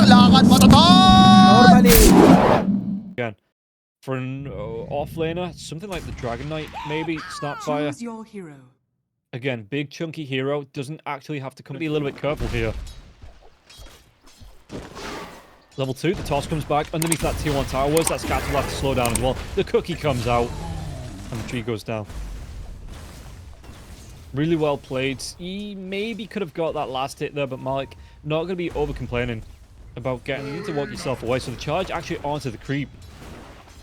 lakad matatag! Normally. Again, for an off-laner, something like the Dragon Knight, maybe, Snapfire. Choose your hero. Again, big chunky hero, doesn't actually have to come. Be a little bit careful here. Level 2, the toss comes back underneath that tier 1 tower. Where's that scatter will have to slow down as well. The cookie comes out, and the tree goes down. Really well played. He maybe could have got that last hit there, but Malik not going to be over-complaining about getting... You need to walk yourself away. So the charge actually onto the creep.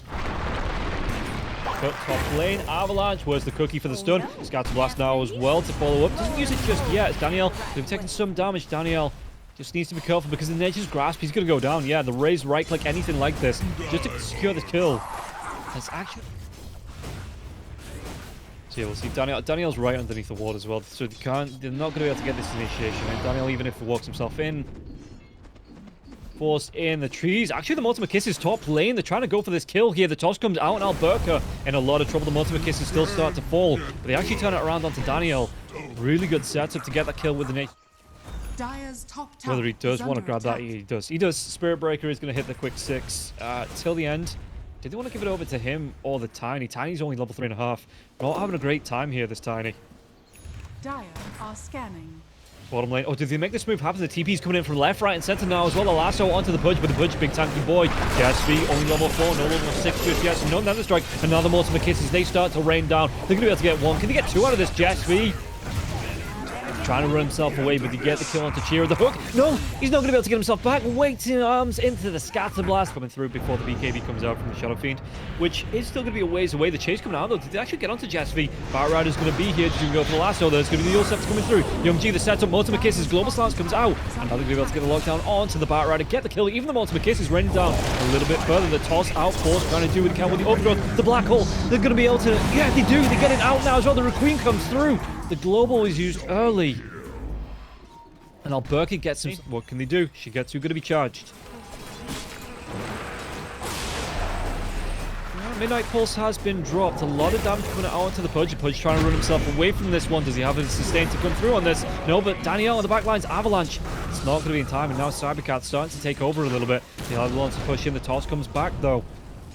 Cut top lane, Avalanche, where's the cookie for the stun? Scatter Blast now as well to follow up. Doesn't use it just yet. It's Daniel. They've taken some damage. Daniel just needs to be careful because in Nature's Grasp, he's going to go down. Yeah, the raise right click, anything like this, just to secure the kill. That's actually... So yeah, we'll see Daniel. Daniel's right underneath the ward as well, so they're not going to be able to get this initiation. And Daniel, even if he walks himself in, forced in the trees. Actually, the Mortimer Kiss is top lane. They're trying to go for this kill here. The toss comes out, and Alberca in a lot of trouble. The Mortimer Kisses still start to fall, but they actually turn it around onto Daniel. Really good setup to get that kill with the Nate. Whether he does want to grab that, he does. He does. Spirit Breaker is going to hit the quick 6 till the end. Did they want to give it over to him or the Tiny? Tiny's only level 3.5. Not having a great time here, this Tiny. Dire are scanning. Bottom lane. Oh, did they make this move happen? The TP's coming in from left, right, and center now as well. The lasso onto the Pudge, but the Pudge, big tanky boy. GSV, only level 4, no level 6 just yet. So no Nether Strike. Another Mortimer Kisses. They start to rain down. They're going to be able to get 1. Can they get 2 out of this GSV? Trying to run himself away, but he get the kill onto Chira. The hook. No, he's not going to be able to get himself back. Waiting arms into the Scatter Blast coming through before the BKB comes out from the Shadow Fiend, which is still going to be a ways away. The chase coming out though. Did they actually get onto GSV? Batrider's going to be here to go for the lasso. There's going to be the Ulceps coming through. Young G, the setup. Multiple Kisses. Global Stance comes out. And now they're going to be able to get the lockdown onto the Batrider. Get the kill. Even the Multiple Kisses raining down a little bit further. The toss out force trying to do what they can with the overgrowth. The black hole. They're going to be able to. Yeah, they do. They get it out now as well. The Requiem comes through. The global is used early. And Alberca gets him. What can they do? Shigetsu going to be charged. Midnight Pulse has been dropped. A lot of damage coming out onto the Pudge. The Pudge trying to run himself away from this one. Does he have a sustain to come through on this? No, but Daniel on the back line's Avalanche. It's not going to be in time. And now cybercats starting to take over a little bit. The other wants to push in. The toss comes back though.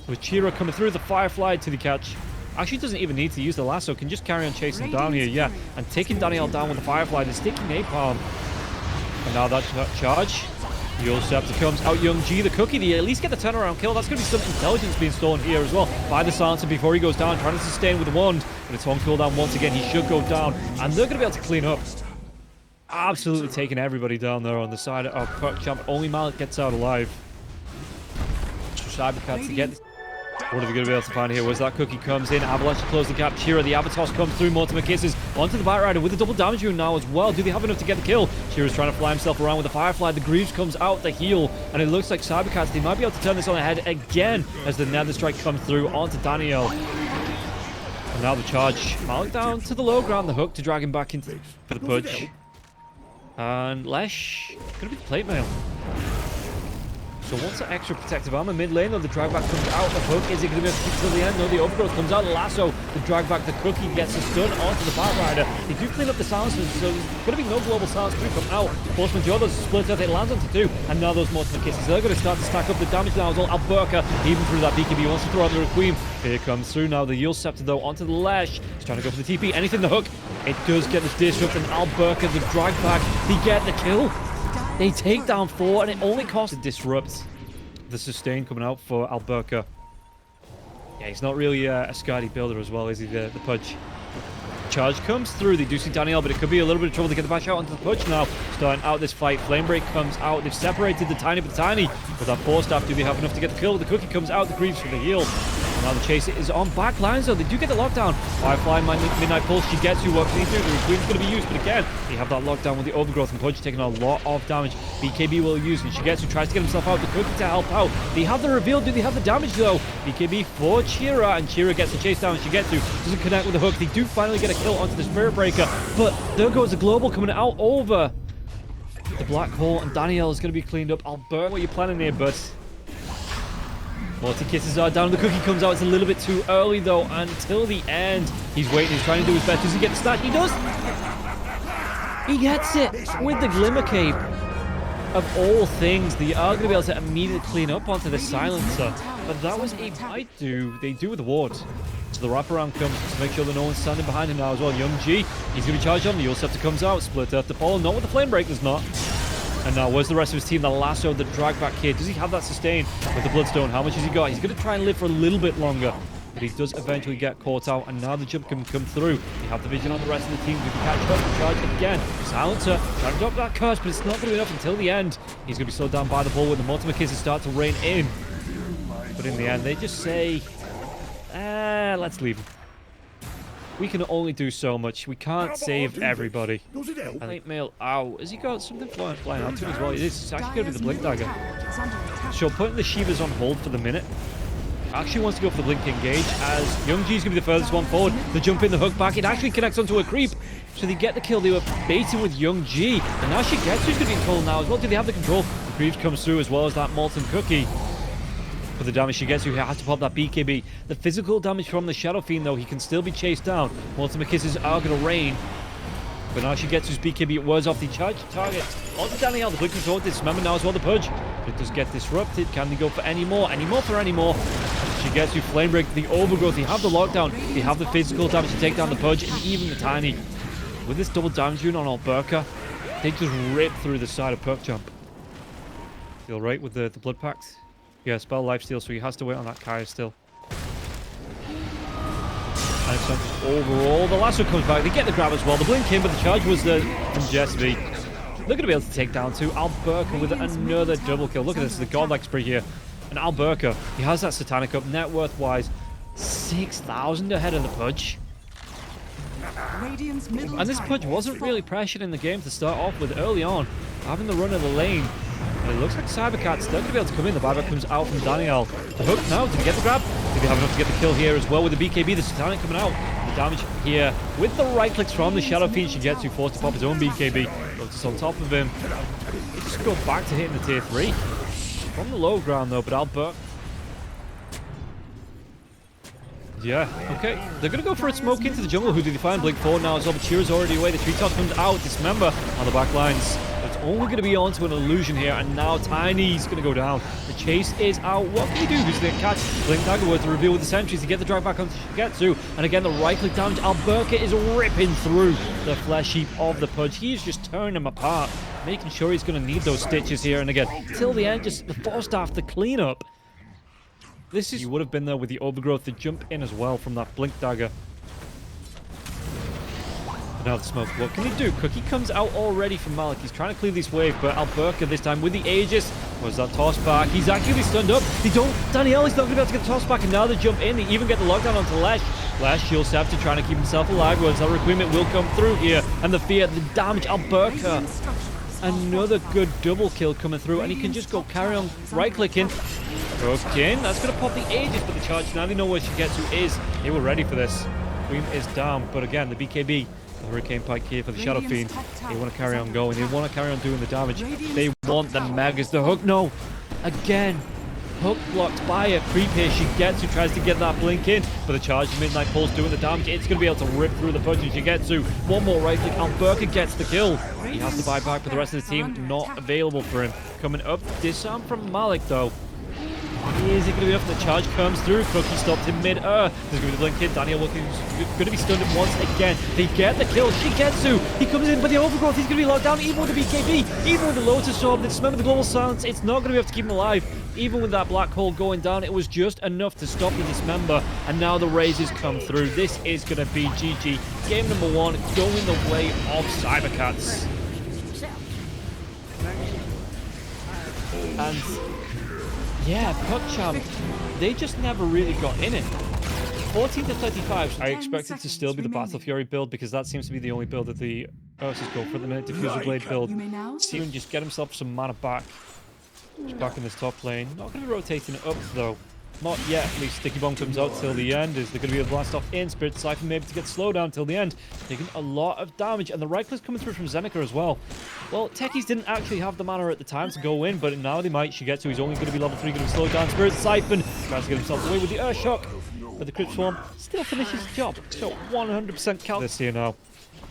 With Chira coming through, the Firefly to the catch. Actually doesn't even need to use the lasso. Can just carry on chasing down here. Yeah. And taking Daniel down with the Firefly. They're sticking Napalm. And now that charge, the Ulceps comes out. Young G, the cookie, they at least get the turnaround kill. That's going to be some intelligence being stolen here as well by the Silencer before he goes down, trying to sustain with the wand. But it's on cooldown once again. He should go down, and they're going to be able to clean up. Absolutely taking everybody down there on the side of PuckChamp. Only Malik gets out alive. Cybercats to get this. What are they going to be able to find here? Where's that cookie comes in? Avalanche to close the gap. Chira, the Avatos comes through. Mortimer Kisses onto the Batrider with the double damage rune now as well. Do they have enough to get the kill? Chira's trying to fly himself around with the Firefly. The Greaves comes out, the heal. And it looks like Cybercats, they might be able to turn this on their head again as the Nether Strike comes through onto Daniel. And now the charge. Malik down to the low ground. The hook to drag him back into for the Pudge. And Lesh, going to be the plate mail. So what's that extra protective armor? Mid lane though, the drag back comes out. The hook, is it going to be able to keep till the end? No, the overgrowth comes out. Lasso, the drag back, the cookie gets a stun onto the Batrider. They do clean up the silencers, so there's going to be no global silence to come out. Force Majeure does split out, it lands onto 2. And now those Mortimer Kisses, they're going to start to stack up the damage now as well. Alberca, even through that BKB, wants to throw out the Requiem. Here comes through now the Yule Scepter though, onto the Lesh. He's trying to go for the TP, anything the hook. It does get the disrupt, and Alberca, the drag back, they get the kill. They take down 4, and it only costs a disrupt. The sustain coming out for Alberca. Yeah, he's not really a Skadi builder as well, is he, the Pudge? Charge comes through. They do see Daniel, but it could be a little bit of trouble to get the bash out onto the Pudge now. Starting out this fight. Flame Break comes out. They've separated the Tiny, but Tiny with that Force Staff, do they have enough to get the kill? The cookie comes out. The Greaves for the heal. And now the chase is on back lines, though. They do get the lockdown. Firefly, Midnight Pulse, she gets you. What can he do? The Requiem's going to be used, but again, they have that lockdown with the overgrowth, and Pudge taking a lot of damage. BKB will use, and Shigetsu tries to get himself out. The cookie to help out. They have the reveal. Do they have the damage, though? BKB for Chira, and Chira gets the chase down. Shigetsu doesn't connect with the hook. They do finally get a kill onto the Spirit Breaker, but there goes the global coming out over the black hole, and Daniel is going to be cleaned up. Albert, what are you planning here, bud? Morty Kisses are down. The cookie comes out. It's a little bit too early, though. Until the end, he's waiting. He's trying to do his best. Does he get the snatch? He does. He gets it with the Glimmer Cape. of all things, they are going to be able to immediately clean up onto the silencer. But that was a might do. They do with the ward. So the wraparound comes to make sure that no one's standing behind him now as well. Young G, he's going to be charged on. The Yulceptor comes out, split up the ball. Not with the Flame Breaker's not. And now, where's the rest of his team? The lasso, the drag back here. Does he have that sustain with the Bloodstone? How much has he got? He's going to try and live for a little bit longer. But he does eventually get caught out, and now the jump can come through. You have the vision on the rest of the team. We can catch up and charge again. Silencer trying to drop that curse, but it's not going to be enough until the end. He's going to be slowed down by the ball when the Mortimer kisses start to rain in. But in the end, they just say, let's leave him. We can only do so much. We can't save everybody. Late mail out. Has he got something flying out to him as well? It's actually going to be the Blink Dagger. So putting the Shivas on hold for the minute. Actually wants to go for the Blink Engage as Young G's going to be the furthest one forward. The jump in, the hook back. It actually connects onto a creep. So they get the kill. They were baiting with Young G. And now she gets who's going to be in control now as well. Do they have the control? The creep comes through as well as that Molten Cookie. For the damage she gets, who has to pop that BKB. The physical damage from the Shadow Fiend, though, he can still be chased down. Multiple kisses are going to rain. But now she gets his BKB. It was off the charged target. Onto Danielle. The Blink Control dismember now as well. The Pudge. It does get disrupted. Can they go for any more? Any more for any more? She gets you Flame Break, the Overgrowth. They have the lockdown. They have the physical damage to take down the Pudge and even the Tiny. With this double damage unit on Alberca, they just rip through the side of PuckChamp. Feel right with the Blood Pacts? Yeah, spell lifesteal, so he has to wait on that Kaya still. And it's overall. The lasso comes back. They get the grab as well. The blink in, but the charge was from Jessby. They're going to be able to take down to Alberca with another double kill. Look at this, the godlike spree here. And Alberca, he has that Satanic up. Net worth-wise, 6,000 ahead of the Pudge. And this Pudge wasn't really pressured in the game to start off with early on, having the run of the lane. And it looks like cybercats still going to be able to come in. The buyback comes out from Daniel. The hook now, did he get the grab? Did he have enough to get the kill here as well with the BKB? The Satanic coming out. The damage here with the right clicks from the Shadow Fiend. She gets to forced to pop his own BKB. Lotus on top of him. He just goes back to hitting the tier 3. From the low ground though, but Albert. Yeah, okay. They're going to go for a smoke into the jungle. Who do they find? Blink forward now as well. But Chira's already away. The tree toss comes out. Dismember on the back lines. It's only going to be onto an illusion here. And now Tiny's going to go down. The chase is out. What can he do? Who's going to catch? Blink Dagger was to reveal with the sentries to get the drag back onto Shigetsu. And again, the right click damage. Alberca is ripping through the flesh heap of the Pudge. He's just tearing them apart. Making sure he's going to need those stitches here. And again, till the end, just the forced off the cleanup. This is, you would have been there with the overgrowth to jump in as well from that Blink Dagger. But now the smoke. What can he do? Cookie comes out already from Malik. He's trying to clear this wave, but Alberca this time with the Aegis. Was that toss back? He's actually stunned up. They don't. Danielle is not going to be able to get the toss back, and now they jump in. They even get the lockdown onto Lesh. Lesh, Yulceptor trying to keep himself alive. Once that requirement will come through here, and the fear, the damage. Alberca. Another good double kill coming through, and he can just go carry on right-clicking. Okay, that's going to pop the Aegis, but the charge, now they know where Shigetsu is. They were ready for this. Queen is down, but again, the BKB, the Hurricane Pike here for the Shadow Fiend. They want to carry on going. They want to carry on doing the damage. They want the Megas. The hook, no. Again, hook blocked by a creep here. Shigetsu tries to get that blink in, but the charge, Midnight Pulse doing the damage. It's going to be able to rip through the Pudge and Shigetsu. One more right click. Alberca gets the kill. He has to buy back, but the rest of the team not available for him. Coming up, disarm from Malik though. Is it going to be enough? The charge comes through. Cookie stopped in mid-air. There's going to be the blink in. Daniel looking going to be stunned once again. They get the kill. Shigetsu, he comes in, but the overgrowth, he's going to be locked down. Even with the BKB, even with the Lotus Orb, dismember the global silence. It's not going to be able to keep him alive. Even with that black hole going down, it was just enough to stop the dismember. And now the raises come through. This is going to be GG. Game number 1 going the way of Cybercats. And yeah, PuckChamp, they just never really got in it. 14 to 35. I expect it to still be the Battle Fury build because that seems to be the only build that the Ursus go for at the minute. Diffuser Blade build. See him just get himself some mana back. Just back in this top lane. Not going to be rotating it up though. Not yet. At least Sticky Bomb comes out till the end. Is there going to be a blast off in? Spirit Siphon maybe to get slowed down till the end. Taking a lot of damage. And the right click's coming through from Zeneca as well. Well, Techies didn't actually have the mana at the time to go in, but now they might. Shigetsu, he's only going to be level 3, going to be slowed down. Spirit Siphon tries to get himself away with the Earth Shock. But the Crypt Swarm still finishes the job. So 100% count this here now.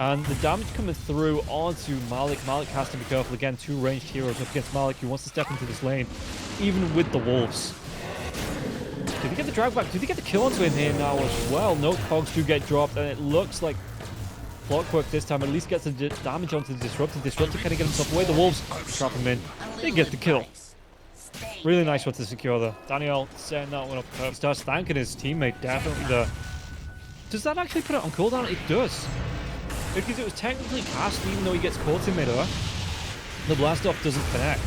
And the damage coming through onto Malik. Malik has to be careful. Again, 2 ranged heroes up against Malik, who wants to step into this lane, even with the wolves. Do they get the drag back? Do they get the kill onto him here now as well? No, cogs do get dropped, and it looks like Clockwork this time at least gets the damage onto the Disruptor. Disruptor kind of get himself away. The wolves trap him in. They get the kill. Really nice one to secure there. Daniel setting that one up. Starts thanking his teammate, definitely there. Does that actually put it on cooldown? It does. Because it was technically cast even though he gets caught in mid-air. The blast off doesn't connect.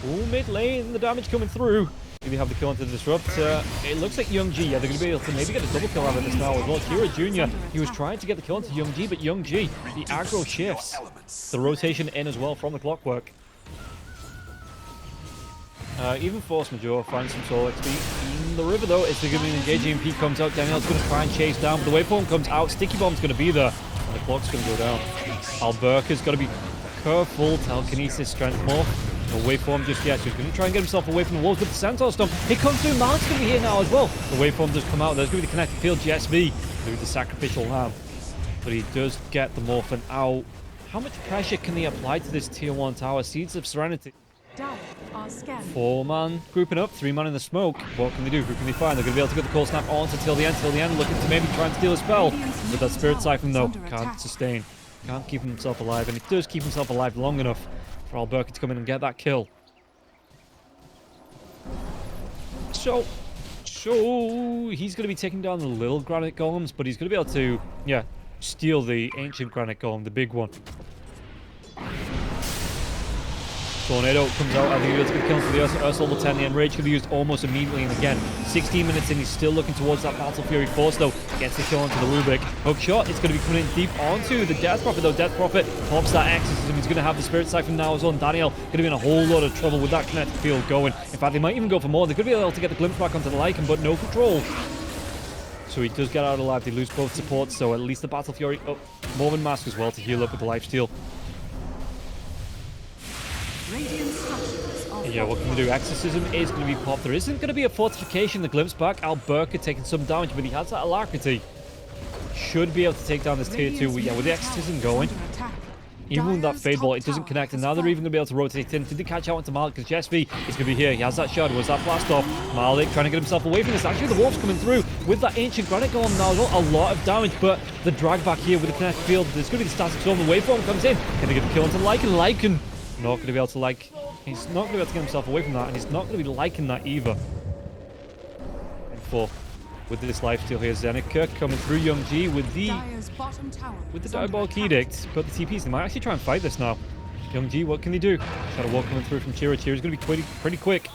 Oh, mid lane, the damage coming through. Maybe have the kill onto the Disruptor. It looks like Young G, yeah, they're going to be able to maybe get a double kill out of this now as well. Kira Jr., he was trying to get the kill onto Young G, but Young G, the aggro shifts. The rotation in as well from the Clockwork. Even Force Majeure finds some soul XP in the river though. It's going to be engaging. P comes out. Daniel's going to try and chase down, but the waveform comes out. Sticky Bomb's going to be there, and the clock's going to go down. Alberca's got to be careful. Telekinesis strength more. No waveform just yet. So he's going to try and get himself away from the wolves with the Centaur Stomp. He comes through. Malik's going to be here now as well. The waveform does come out. There's going to be the connected field. GSV through the sacrificial lamb, but he does get the Morphin out. How much pressure can he apply to this tier 1 tower? Seeds of Serenity. 4-man grouping up, 3-man in the smoke. What can they do? Who can they find? They're going to be able to get the Cold Snap on until the end, looking to maybe try and steal a spell. But that Spirit Siphon, though, can't sustain. Can't keep himself alive, and he does keep himself alive long enough for Alberca to come in and get that kill. So he's going to be taking down the little Granite Golems, but he's going to be able to, yeah, steal the Ancient Granite Golem, the big one. Tornado comes out. I think he'll get kills for the Ursa level 10. The Enrage can be used almost immediately. And again, 16 minutes in, he's still looking towards that Battle Fury Force, though. Gets the kill onto the Rubik. Hook shot. It's going to be coming in deep onto the Death Prophet, though. Death Prophet pops that Exorcism. He's going to have the Spirit Siphon now as well. And Daniel going to be in a whole lot of trouble with that kinetic field going. In fact, they might even go for more. They could be able to get the glimpse back onto the Lycan, but no control. So he does get out alive. They lose both supports, so at least the Battle Fury. Oh, Mormon Mask as well to heal up with the lifesteal. Yeah, what can we do? Exorcism is going to be popped. There isn't going to be a fortification. The glimpse back. Alberca taking some damage, but he has that alacrity. Should be able to take down this tier 2. Yeah, with the Exorcism going. Even with that Fade Ball, it doesn't connect, and now they're even going to be able to rotate in. Did they catch out into Malik? Because GSV is going to be here. He has that shard. Was that blast off? Malik trying to get himself away from this. Actually, the Wolves coming through with that Ancient Granite Golem now. A lot of damage, but the drag back here with the Kinetic Field. There's going to be the Static Storm. The Waveform comes in. Going to get the kill onto Lycan. Lycan not going to be able to, like... He's not going to be able to get himself away from that, and he's not going to be liking that either. And with this lifesteal here, Zenica coming through Young G with the Diabolic Edict. But the TPs, they might actually try and fight this now. Young G, what can he do? Shadow Wall coming through from Chira. Chira's going to be pretty quick.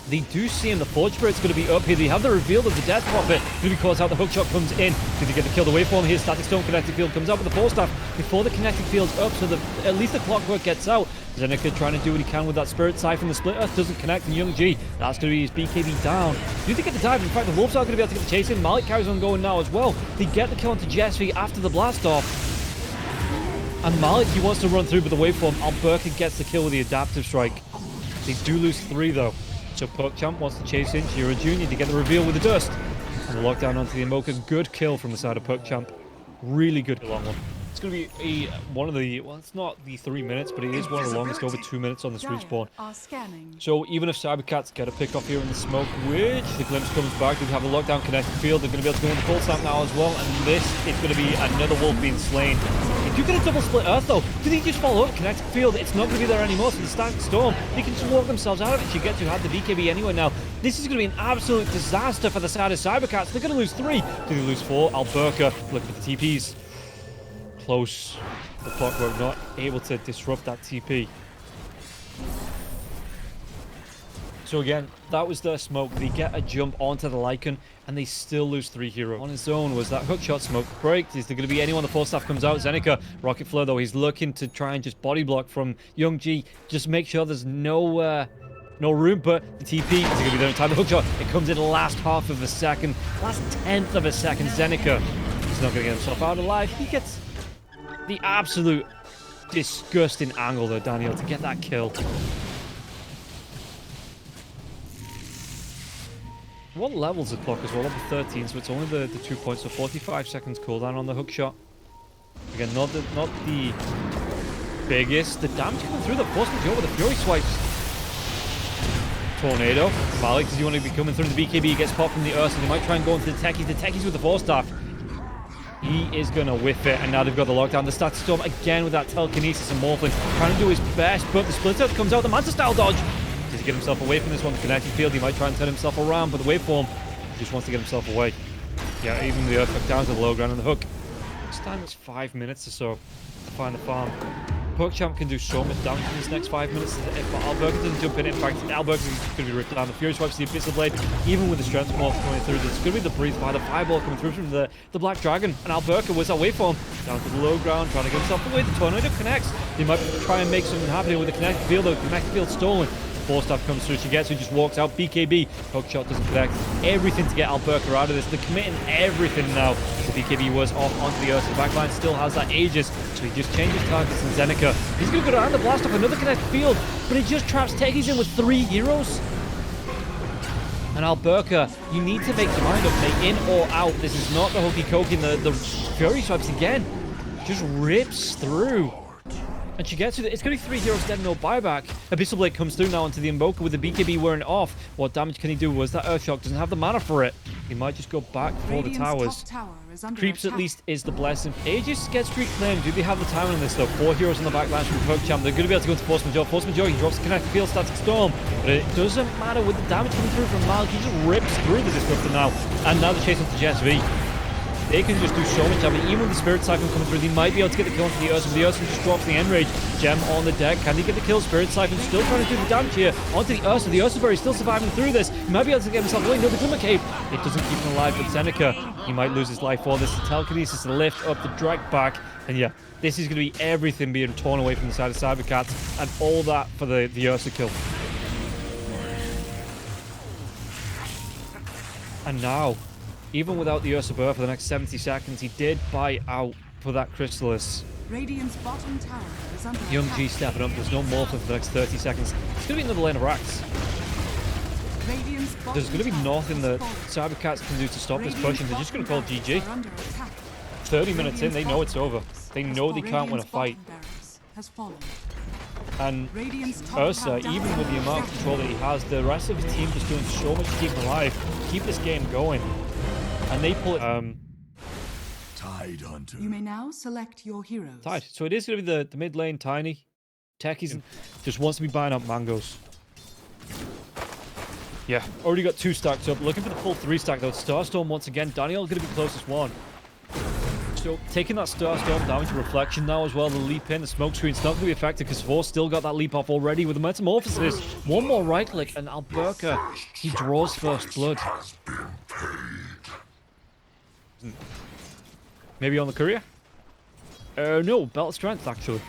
They do see him. The Forge Spirit's going to be up here. They have the reveal of the Death Prophet. Going to be caught out. The hookshot comes in. Did they get the kill? The waveform here. Static Stone Kinetic Field comes out with the Force Staff before the Kinetic Field's up, so at least the Clockwork gets out. Zenica trying to do what he can with that Spirit Siphon. The Split Earth doesn't connect, and Young G, that's going to be his BKB down. Do they get the dive? In fact, the Wolves are going to be able to get the chase in. Malik carries on going now as well. They get the kill onto GSV after the blast off. And Malik, he wants to run through, but the waveform, Alberca gets the kill with the Adaptive Strike. They do lose 3 though. So PuckChamp wants to chase in Shira Jr. to get the reveal with the dust. And the lockdown onto the Invoker. Good kill from the side of PuckChamp. Really good long one. It's going to be one of the, well, it's not the 3 minutes, but it is one of the longest, over 2 minutes on this respawn. So even if cybercats get a pick off here in the smoke, which the glimpse comes back, they have a lockdown connected field, they're going to be able to go in the full snap now as well, and this is going to be another wolf being slain. They do get a double split earth though. Do they just follow up connected field? It's not going to be there anymore, so the Static Storm, they can just walk themselves out of it. You get to have the BKB anyway now. This is going to be an absolute disaster for the side of cybercats. They're going to lose 3. Do they lose 4? Alberca, look at the TPs. Close. The Clockwork not able to disrupt that TP. So again, that was their smoke. They get a jump onto the Lycan, and they still lose 3 heroes. On his own was that hookshot smoke break. Is there going to be anyone? The Force Staff comes out. Zenica, Rocket Flare though, he's looking to try and just body block from Young G. Just make sure there's no room, but the TP is going to be there in time. The hookshot, it comes in last half of a second, last 10th of a second. Zenica, he's not going to get himself out alive. He gets the absolute disgusting angle there, Daniel, to get that kill. What level's the clock as well? Level 13, so it's only the 2 points, so 45 seconds cooldown on the hookshot. Again, not the biggest. The damage coming through the force major with the Fury swipes. Tornado. Malik, does he want to be coming through the BKB? He gets popped from the Earth, and he might try and go into the techies. The techies with the Force Staff. He is going to whiff it, and now they've got the lockdown. The Static Storm again with that telekinesis and Morphling, trying to do his best, but the Split Earth comes out. The Manta Style dodge. Does he get himself away from this one? The Kinetic Field, he might try and turn himself around, but the Waveform, he just wants to get himself away. Yeah, even the Earth hook down to the low ground and the hook. Next time it's 5 minutes or so to find the farm. PuckChamp can do so much damage in this next 5 minutes if Alberca doesn't jump in. In fact, Alberca is going to be ripped down. The Fury swipes the Abyssal Blade, even with the Strength Morph coming through. There's going to be the Breeze by the Fireball coming through from the Black Dragon. And Alberca was that Waveform down to the low ground, trying to get himself away. The Tornado connects. They might try and make something happen with the Kinetic Field, though. The Kinetic Field stolen. Force Staff comes through. Shigetsu just walks out. BKB. Hookshot doesn't connect. Everything to get Alberca out of this. They're committing everything now. The BKB was off onto the Earth. The backline still has that Aegis, so he just changes targets in Zeneca. He's going to go down the blast off another Kinetic Field, but he just traps Techies in with 3 heroes. And Alberca, you need to make your mind up. Make in or out. This is not the hokey cokey. The Fury swipes again. Just rips through. And Shigetsu, it's going to be 3 heroes dead, no buyback. Abyssal Blade comes through now onto the Invoker with the BKB wearing it off. What damage can he do? Was that Earthshock? Doesn't have the mana for it. He might just go back for the towers. Creeps at least is the blessing. Aegis gets reclaimed. Do they have the time on this though? 4 heroes on the back line from PuckChamp. They're going to be able to go into Force Major. Force Major, he drops the Kinetic Field, Static Storm. But it doesn't matter with the damage coming through from Malik. He just rips through the Disruptor now. And now the chase onto Jess V. They can just do so much damage. Even with the Spirit Siphon coming through, they might be able to get the kill onto the Ursa. The Ursa just drops the Enrage. Gem on the deck. Can he get the kill? Spirit Siphon still trying to do the damage here onto the Ursa. The Ursa Berry still surviving through this. He might be able to get himself away. No, the Glimmer Cave. It doesn't keep him alive, but Zeneca, he might lose his life for this. The telekinesis, the lift up, the drag back. And yeah, this is going to be everything being torn away from the side of cybercats. And all that for the Ursa kill. And now, even without the Ursa Burr for the next 70 seconds, he did buy out for that Chrysalis. Radiant's bottom tower is under Young attack. G stepping up. There's no more for the next 30 seconds. It's going to be another lane of racks. There's going to be nothing that cybercats can do to stop this push, and they're just going to call GG. 30 minutes in, they know it's over. They know they can't win a fight. And Ursa, even with the amount of control that he has, the rest of his team just doing so much to keep him alive, keep this game going. And they pull it. Tide Hunter. You may now select your heroes. Tide. So it is going to be the mid lane, Tiny. Techies just wants to be buying up mangoes. Yeah, already got 2 stacked up. Looking for the full 3 stack though. Starstorm once again. Daniel going to be closest one. So taking that Starstorm down to Reflection now as well. The leap in, the smoke screen's not going to be effective because Force still got that leap off already with the Metamorphosis. One more right click and Alberca, he draws first blood. Maybe on the courier? No, Belt of Strength actually.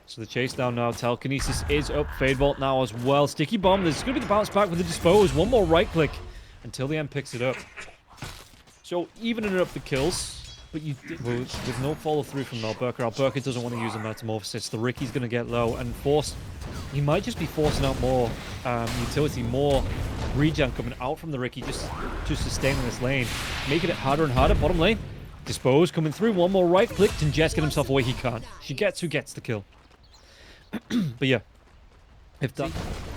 So the chase down now. Telekinesis is up. Fade Vault now as well. Sticky Bomb. There's going to be the bounce back with the Dispose. One more right click until the end picks it up. So evening up the kills, but with no follow through from Alberca. Alberca doesn't want to use a Metamorphosis. The Ricky's going to get low and Force. He might just be forcing out more utility, more regen coming out from the Ricky just to sustain in this lane, making it harder and harder. Bottom lane, Dispose coming through. One more right click. Can Jess get himself away? He can't. Shigetsu gets the kill. But yeah, if that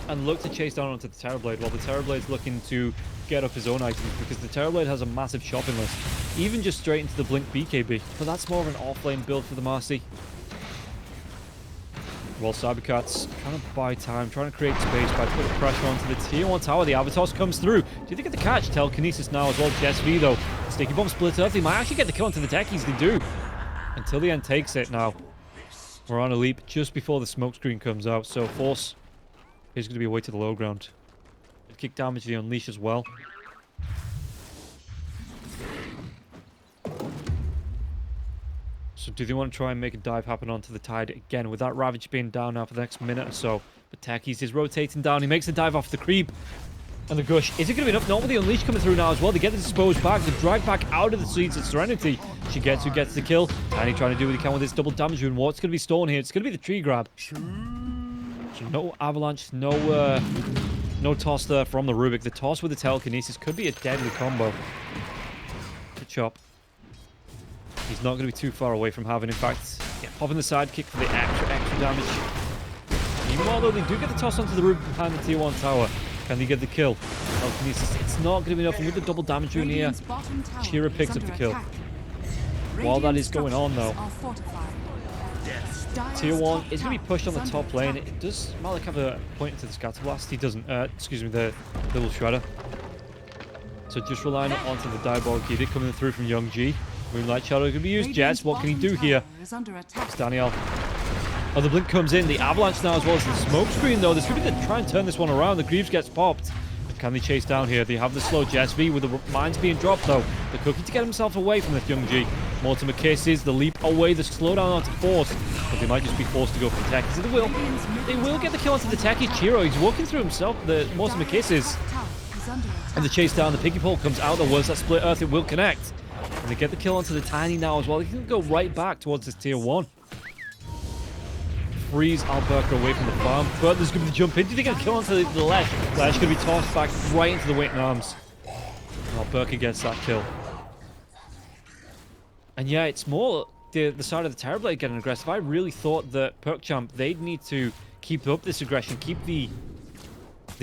and look to chase down onto the Terrorblade while the Terrorblade's looking to get up his own items because the Terrorblade has a massive shopping list, even just straight into the Blink BKB. But that's more of an off-lane build for the Marcy. While cybercats trying to buy time, trying to create space by putting pressure onto the tier 1 tower. The Avatos comes through. Do they get the catch? Telekinesis now as well. Jess V though. Sticky Bomb split Earth. They might actually get the kill onto the techies. They do. Until the end takes it now. We're on a leap just before the smoke screen comes out. So Force is going to be away to the low ground. Kick damage the Unleash as well. So do they want to try and make a dive happen onto the Tide again? With that Ravage being down now for the next minute or so. But Techies is rotating down. He makes the dive off the creep. And the Gush. Is it going to be enough? Not with the Unleash coming through now as well. They get the Dispose back. The drag back out of the Seeds of Serenity. Shigetsu gets the kill. Tiny trying to do what he can with this double damage rune. What's going to be stolen here? It's going to be the tree grab. So no Avalanche. No toss there from the Rubik. The toss with the Telekinesis could be a deadly combo. Good chop. He's not going to be too far away from having, in fact, popping the sidekick for the extra damage. Meanwhile, though, they do get the toss onto the roof behind the tier 1 tower. Can they get the kill? It's not going to be enough, and with the double damage in here, Chira picks up the kill. While that is going on, though, tier 1 is going to be pushed on the top lane. It does Malik have a point into the scatter blast? He doesn't. Excuse me, the little shredder. So just relying onto the diabolic key coming through from Young G. Moonlight Shadow can be used. Jets, what can he do here? It's Daniel. Oh, the blink comes in. The avalanche now as well as the smoke screen, though. There's going to be to try and turn this one around. The Greaves gets popped. But can they chase down here? They have the slow Jets V with the mines being dropped, though. The Cookie to get himself away from this Young G. Mortimer kisses the leap away, the slowdown onto Force. But they might just be forced to go for the tech. So they will get the kill onto the techie. Chiro, he's walking through himself. The Mortimer kisses. And the chase down, the piggy pole comes out. The once that split earth, it will connect. And they get the kill onto the tiny now as well. They can go right back towards this tier 1. Freeze Alberca away from the farm. But there's going to be the jump in. Do they get a kill onto the Lesh? Lesh going to be tossed back right into the waiting arms. And Alberca gets that kill. And yeah, it's more the side of the Terrorblade getting aggressive. I really thought that PuckChamp, they'd need to keep up this aggression, keep the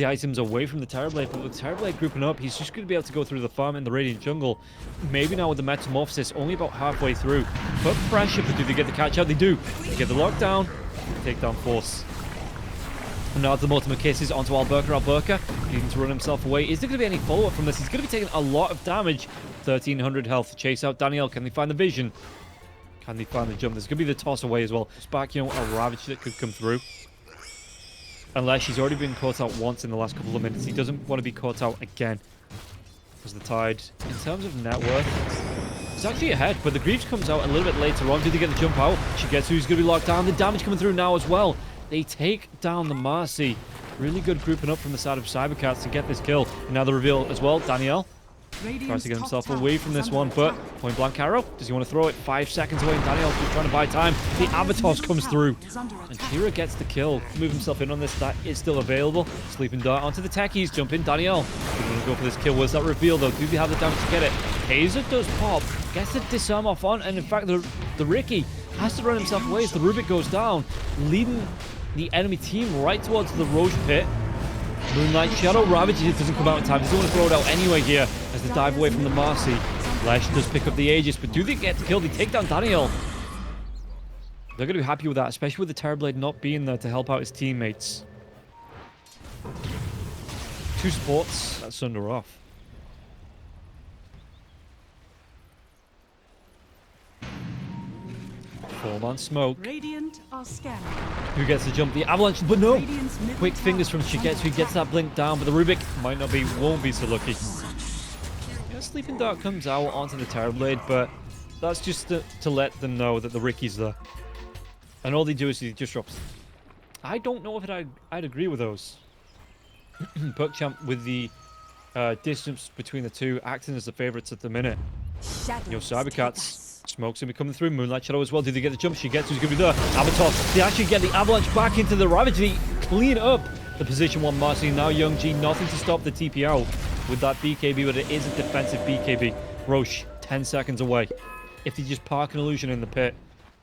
items away from the Terrorblade, but with Terrorblade grouping up, he's just going to be able to go through the farm in the Radiant Jungle. Maybe now with the Metamorphosis, only about halfway through. Put pressure, but do they get the catch out? They do. They get the lockdown, take down Force. And now the Mortimer kisses onto Alberca. Alberca needing to run himself away. Is there going to be any follow-up from this? He's going to be taking a lot of damage. 1300 health to chase out Danielle. Can they find the vision? Can they find the jump? There's going to be the toss away as well. Spark, a Ravage that could come through. Unless he's already been caught out once in the last couple of minutes. He doesn't want to be caught out again. Because the Tide, in terms of net worth, it's actually ahead. But the Greaves comes out a little bit later on. Do they get the jump out? She gets who's going to be locked down. The damage coming through now as well. They take down the Marcy. Really good grouping up from the side of Cybercats to get this kill. And now the reveal as well. Danielle tries to get himself away from this one, but point blank arrow. Does he want to throw it? 5 seconds away, and Daniel's just trying to buy time. The Avatos comes through, and Chira gets the kill. Move himself in on this. That is still available. Sleeping Dart onto the techies. Jump in, Danielle. He's going to go for this kill. Where's that reveal, though? Do they have the damage to get it? Hazer does pop. Gets the disarm off on, and in fact, the Ricky has to run himself away as the Rubik goes down, leading the enemy team right towards the Roche pit. Moonlight Shadow Ravage doesn't come out in time. They don't want to throw it out anyway here as they dive away from the Marcy. Lesh does pick up the Aegis, but do they get the kill? They take down Daniel. They're going to be happy with that, especially with the Terrorblade not being there to help out his teammates. 2 supports. That's Sunder off. Full-on smoke. Radiant are scanning. Who gets the jump? The Avalanche, but no! Quick fingers from Shigetsu. He gets that blink down, but the Rubik won't be so lucky. Yeah, Sleeping Dart comes out onto the Terrorblade, but that's just to let them know that the Ricky's there. And all they do is he just drops. I don't know if I'd agree with those. PuckChamp with the distance between the two, acting as the favourites at the minute. Cybercats. Smoke's going to be coming through. Moonlight Shadow as well. Did they get the jump? She gets who's going to be there. Avatar. They actually get the Avalanche back into the Ravage. They clean up the position 1 Marcy. Now Young G. Nothing to stop the TP out with that BKB, but it is a defensive BKB. Roche, 10 seconds away. If they just park an illusion in the pit,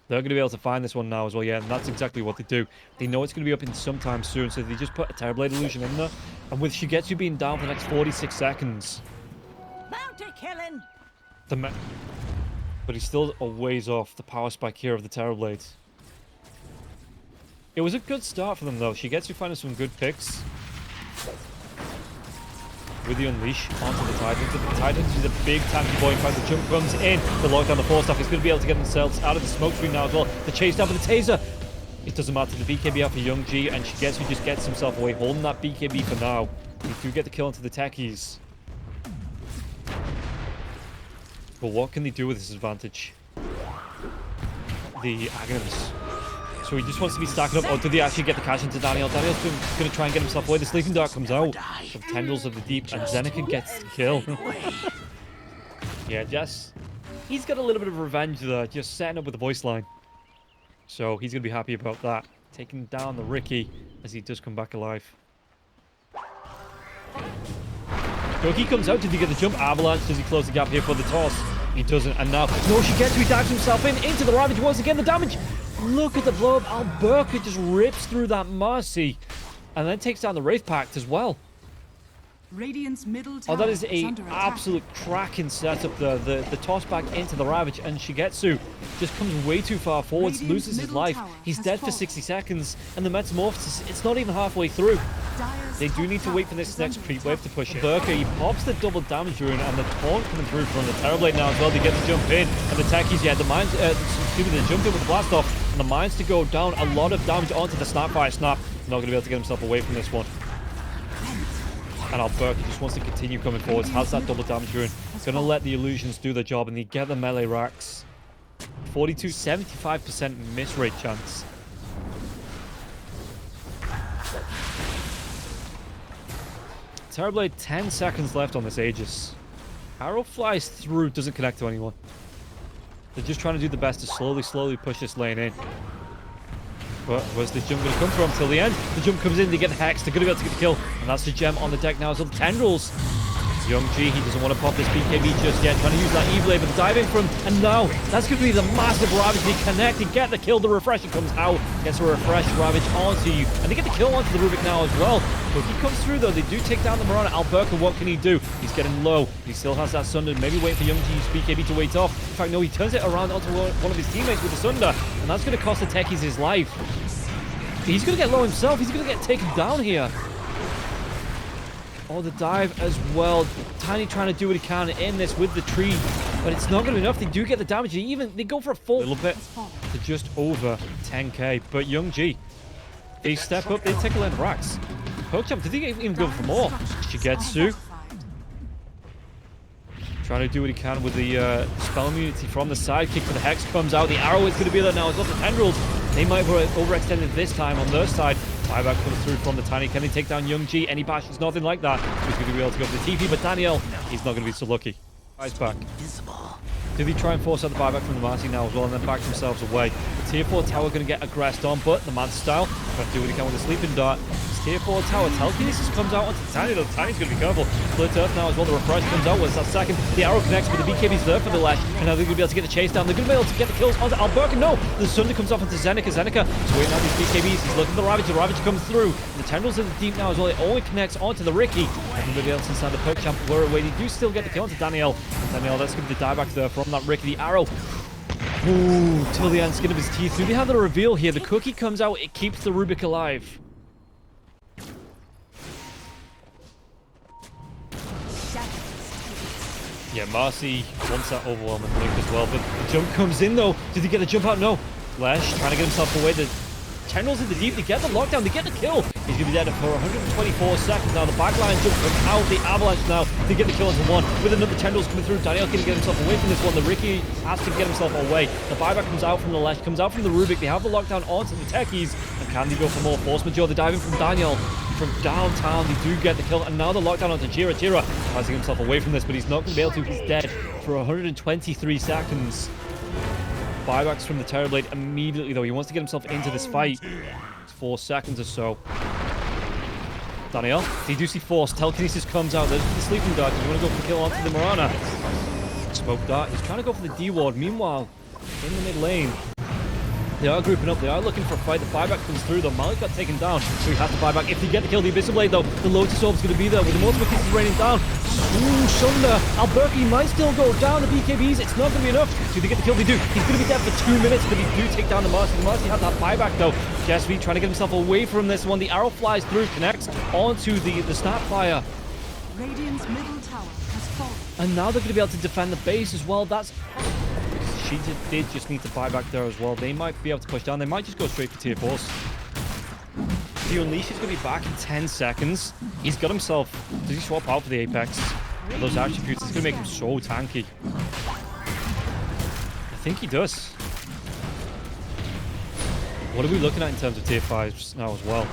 they're going to be able to find this one now as well. Yeah, and that's exactly what they do. They know it's going to be up in sometime soon, so they just put a Terrorblade illusion in there. And with Shigetsu being down for the next 46 seconds. Bounty killing. But he's still a ways off the power spike here of the Terrorblade. It was a good start for them, though. Shigetsu finding some good picks. With the Unleash onto the Titans. The Titans is a big tanky boy. In fact, the jump comes in. The lockdown, the Force Staff is going to be able to get themselves out of the smoke screen now as well. The chase down for the Taser. It doesn't matter. The BKB out for Young G, and Shigetsu just gets himself away, holding that BKB for now. They do get the kill onto the techies. But what can they do with this advantage? The Aghanims. So he just wants to be stacking up. Or do they actually get the cash into Daniel? Daniel's going to try and get himself away. The Sleeping Dart comes out from Tendrils of the Deep, and Zeneca gets the kill. Yeah, Jess. He's got a little bit of revenge there, just setting up with the voice line. So he's going to be happy about that. Taking down the Ricky as he does come back alive. Cookie comes out. Did he get the jump? Avalanche. Does he close the gap here for the toss? He doesn't, and now, no, she gets to, he dives himself into the Ravage once again. The damage, look at the blow up. Alberca just rips through that Marcy, and then takes down the Wraith Pact as well. Radiant's middle tower Oh, that is a under attack. absolute cracking setup there. The toss back into the Ravage, and Shigetsu just comes way too far forwards, Radiant's loses his middle life. tower He's has dead for fallen. 60 seconds, and the Metamorphosis, it's not even halfway through. Dire's They do top need to wait for tower this is next under creep wave attack. to push it. Burka, he pops the double damage rune, and the taunt coming through from the Terrorblade now as well. They get to jump in, and the techies, yeah, the mines, excuse me, they jump in with the blast off, and the mines to go down. A lot of damage onto the Snapfire Snap. Not going to be able to get himself away from this one. And Alberca just wants to continue coming forwards. Has that double damage rune. Going to let the illusions do their job, and they get the melee racks. 42, 75% miss rate chance. Terrorblade, 10 seconds left on this Aegis. Arrow flies through, doesn't connect to anyone. They're just trying to do the best to slowly push this lane in. But where's this jump going to come from till the end? The jump comes in, they get hexed, they're going to be able to get the kill. And that's the gem on the deck now as well. The tendrils. Young G, he doesn't want to pop this BKB just yet. Trying to use that Evil but the dive in from, and now that's going to be the massive Ravage. They connect, they get the kill. The refresher comes out, gets a refresh Ravage onto you, and they get the kill onto the Rubik now as well. But he comes through though. They do take down the Mirana. Alberca, what can he do? He's getting low. He still has that Sunder. Maybe waiting for Young G's BKB to wait off. In fact, no, he turns it around onto one of his teammates with the Sunder, and that's going to cost the techies his life. He's going to get low himself. He's going to get taken down here. Oh, the dive as well. Tiny trying to do what he can in this with the tree, but it's not going to be enough. They do get the damage. They go for a full little bit to just over 10k. But Young G, they step up. They take a lot of racks. PuckChamp, did he even go for more? Shigetsu trying to do what he can with the spell immunity from the sidekick, but the Hex comes out. The arrow is going to be there now. It's not the tendrils. They might have overextended this time on their side. Buyback comes through from the Tiny. Can they take down Young G? Any bash is nothing like that. He's going to be able to go for the TP, but Daniel, he's not going to be so lucky. Ice back. Do they try and force out the buyback from the Marcy now as well, and then back themselves away? The tier 4 tower going to get aggressed on, but the Manta style trying to do what he can with the sleeping dart. Tier 4 tower, telekinesis comes out onto Tiny. The Tiny's going to be careful. Split Earth now as well. The refresh comes out. What's that second? The arrow connects, but the BKB's there for the Lash, and now they're going to be able to get the chase down. They're going to be able to get the kills onto Alberca. No, the Sunder comes off onto Zeneca. Zeneca is waiting out these BKBs. He's looking for the Ravage. The Ravage comes through. The tendrils in the deep now as well. It only connects onto the Ricky. Everybody else inside the PuckChamp were away. They do still get the kill onto Daniel. And Daniel, that's going to be the dieback there from that Ricky. The arrow. Ooh, till the end, skin of his teeth. Do they have the reveal here? The cookie comes out. It keeps the Rubik alive. Yeah, Marcy wants that overwhelming link as well, but the jump comes in though. Did he get the jump out? No. Flash trying to get himself away. The tendrils in the deep, they get the lockdown, they get the kill. He's going to be dead for 124 seconds now. The backline jump comes out, the avalanche now. They get the kill into one. With another tendrils coming through, Daniel can get himself away from this one. The Ricky has to get himself away. The buyback comes out from the Lash, comes out from the Rubik. They have the lockdown onto the techies. And can they go for more force majeure? They're diving from Daniel. From downtown, they do get the kill, and now the lockdown onto Jira. Jira tries to get himself away from this, but he's not going to be able to. He's dead for 123 seconds. Buybacks from the Terrorblade immediately, though. He wants to get himself into this fight. It's 4 seconds or so. Daniel, they do see force. Telekinesis comes out. There's the sleeping dart. You want to go for the kill onto the Mirana. Smoke dart. He's trying to go for the D-ward. Meanwhile, in the mid lane, they are grouping up. They are looking for a fight. The buyback comes through, though. Malik got taken down, so he has to buy back. If they get the kill, the Abyssal Blade, though, the Lotus Orb's going to be there with the multiple kisses raining down. Ooh, Sunder. Alberca might still go down. The BKBs, it's not going to be enough. Do they get the kill? They do. He's going to be dead for 2 minutes, but they do take down the Marcy. The Marcy has that buyback, though. Jesby trying to get himself away from this one. The arrow flies through, connects onto the Snapfire. Radiant's middle tower has fallen. And now they're going to be able to defend the base as well. That's... She did just need to buy back there as well. They might be able to push down. They might just go straight for tier 4s. The Unleash is going to be back in 10 seconds. He's got himself... Does he swap out for the Apex? Those attributes, it's going to make him so tanky. I think he does. What are we looking at in terms of tier 5s now as well?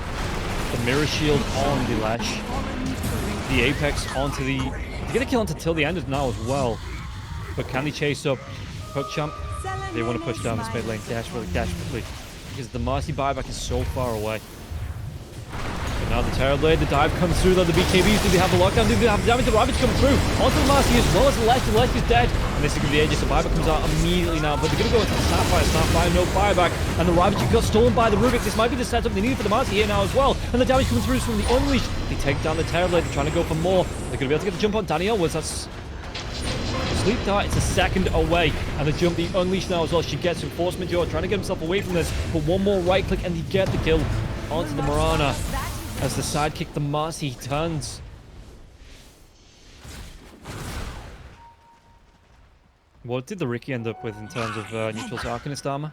The Mirror Shield on the Lash. The Apex onto the... They get a kill onto till the end now as well. But can they chase up PuckChamp? They want to push down this mid lane desperately, because the Marcy buyback is so far away. But Now the Terrorblade, the dive comes through though. The BKBs, do they have the lockdown? Do they have the damage? The Ravage coming through onto the Marcy as well as the Lech. The Lech is dead. And this is going to be the Aegis. The buyback comes out immediately now, but they're going to go into the Snapfire. Snapfire, no buyback. And the Ravage got stolen by the Rubik. This might be the setup they need for the Marcy here now as well. And the damage coming through from the Unleash. They take down the Terrorblade. They're trying to go for more. They're going to be able to get the jump on Danielle. Was that Sleep Dart? It's a second away. And the jump, the Unleash now as well. She gets Force Majeure, trying to get himself away from this. But one more right click and they get the kill onto the Mirana. As the sidekick, the Marcy, turns. What did the Riki end up with in terms of neutral to Arcanist armor?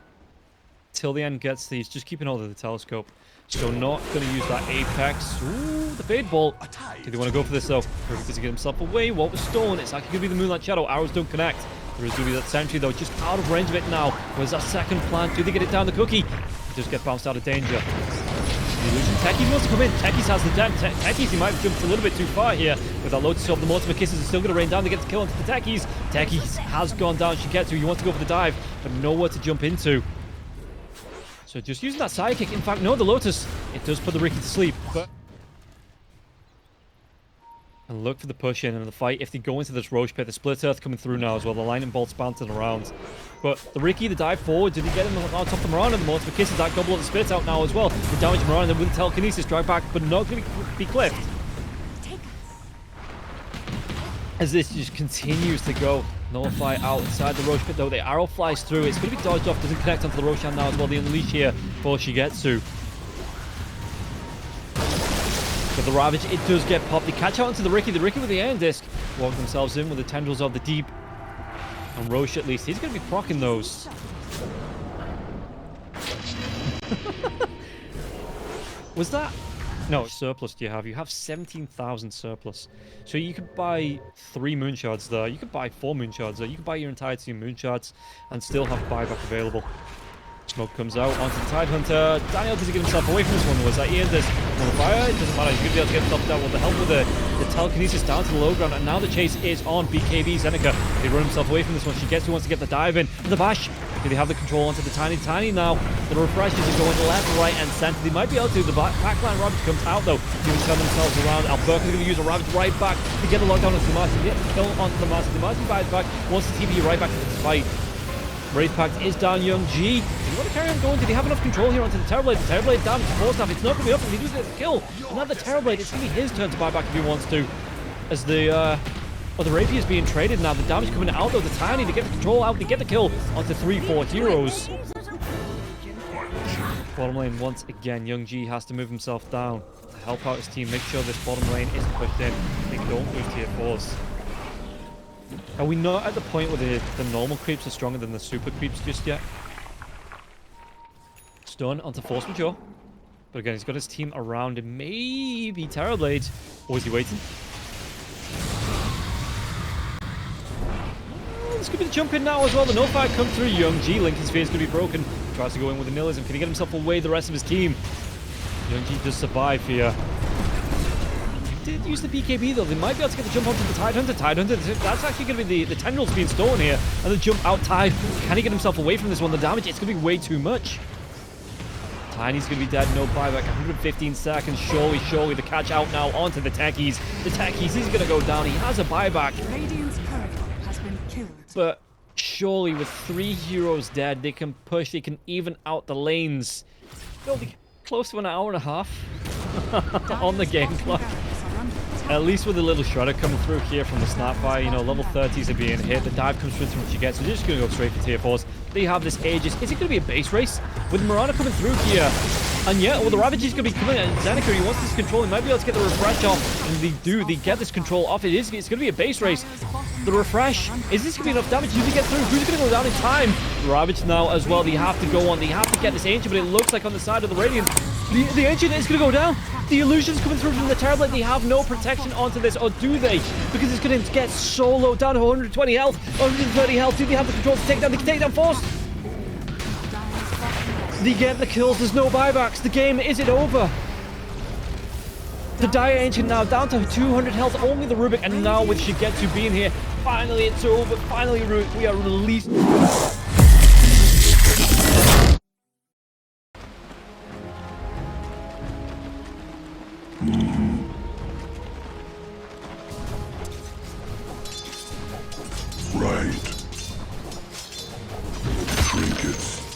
Till the end gets these, just keeping hold of the telescope. So not going to use that Apex. Ooh, the Fade Bolt. Do they want to go for this though? Riki does get himself away. What was stolen? It's actually going to be the Moonlight Shadow. Arrows don't connect. There is going to be that sentry though, just out of range of it now. Where's that second plant? Do they get it down the cookie? They just get bounced out of danger. Illusion. Techies wants to come in. Techies has the damn. Techies, he might have jumped a little bit too far here with that Lotus Orb. The Mortimer Kisses are still going to rain down to get the kill onto the Techies. Techies has gone down. Shigetsu, you want to go for the dive, but nowhere to jump into. So just using that sidekick. In fact, no, the Lotus. It does put the Riki to sleep. But and look for the push in and the fight. If they go into this Roche pit, the Split Earth coming through now as well. The lightning bolts bouncing around. But the Riki, the dive forward, did he get him on top of the Mirana? The Mortimer Kisses, that gobble of the Spit out now as well. The damage Mirana, then with the telekinesis, drive back, but not going to be clipped. As this just continues to go. Nullify outside the Roche pit though. The arrow flies through. It's going to be dodged off. Doesn't connect onto the Roshan now as well. The Unleash here for Shigetsu. But the Ravage, it does get popped. They catch out onto the Riki. The Riki with the Iron Disc walk themselves in with the Tendrils of the Deep. And Roche, at least, he's going to be proccing those. Was that? No, surplus do you have? You have 17,000 surplus. So you could buy 3 Moonshards there. You could buy 4 Moonshards there. You could buy your entire team Moonshards and still have buyback available. Smoke comes out onto the Tidehunter. Daniel doesn't get himself away from this one. Was that Ian? There's no fire. It doesn't matter. He's going to be able to get himself down with the help of the telekinesis down to the low ground. And now the chase is on BKB Zeneca. They run himself away from this one. Shigetsu wants to get the dive in. And the bash. Do they have the control onto the Tiny now? The refreshes are going left, right, and center. They might be able to. The backline Ravage comes out though. They will turn themselves around. Alberca is going to use a Ravage right back to get the lockdown onto the Marcy. Get the kill onto the Marcy. The Marcy buys back. Wants the TP right back to the fight. Wraith Pact is down. Young G. Do you want to carry on going? Did he have enough control here onto the Terrorblade? The Terrorblade down to Force Staff. It's not going to be up. If he does get the kill, and now the Terrorblade, it's going to be his turn to buy back if he wants to. As the the Rapier is being traded now. The damage coming out though. The Tiny to get the control out. They get the kill onto 3-4 heroes. Bottom lane once again. Young G has to move himself down to help out his team. Make sure this bottom lane isn't pushed in. They don't lose tier 4s. Are we not at the point where the normal creeps are stronger than the super creeps just yet? Stun onto Force Majeure. But again, he's got his team around him. Maybe Terrorblade. Or is he waiting? This could be the jump in now as well. The no-fire comes through. Young G. Lincoln Sphere is going to be broken. Tries to go in with a nihilism. Can he get himself away the rest of his team? Young G does survive here. Did use the BKB though. They might be able to get the jump onto the Tidehunter. Tidehunter, that's actually going to be the tendrils being stolen here. And the jump out Tide. Can he get himself away from this one? The damage, it's going to be way too much. Tiny's going to be dead. No buyback. 115 seconds. Surely the catch out now onto the Techies. The Techies, he's going to go down. He has a buyback. Radiant's courier has been killed. But surely with 3 heroes dead, they can push. They can even out the lanes. They'll be close to an hour and a half on the game clock. At least with a little shredder coming through here from the Snapfire, you know, level 30s are being hit. The dive comes through from what you get, so they're just going to go straight for tier 4s. They have this Aegis. Is it going to be a base race? With Mirana coming through here. And yeah, well, the Ravage is going to be coming in. Zeneca, he wants this control. He might be able to get the refresh off. And they do. They get this control off. It's going to be a base race. The refresh. Is this going to be enough damage? Do they get through? Who's going to go down in time? Ravage now as well. They have to go on. They have to get this Ancient, but it looks like on the side of the Radiant, the Ancient is going to go down. The illusion's coming through from the Terrorblade. They have no protection onto this, or do they? Because it's going to get so low, down to 120 health, 130 health. Do they have the control to take down? They can take down Force. They get the kills. There's no buybacks. The game isn't over. The Dire Ancient now down to 200 health. Only the Rubik, and now with Shigetsu being here, finally it's over. Finally, we are released. trinkets.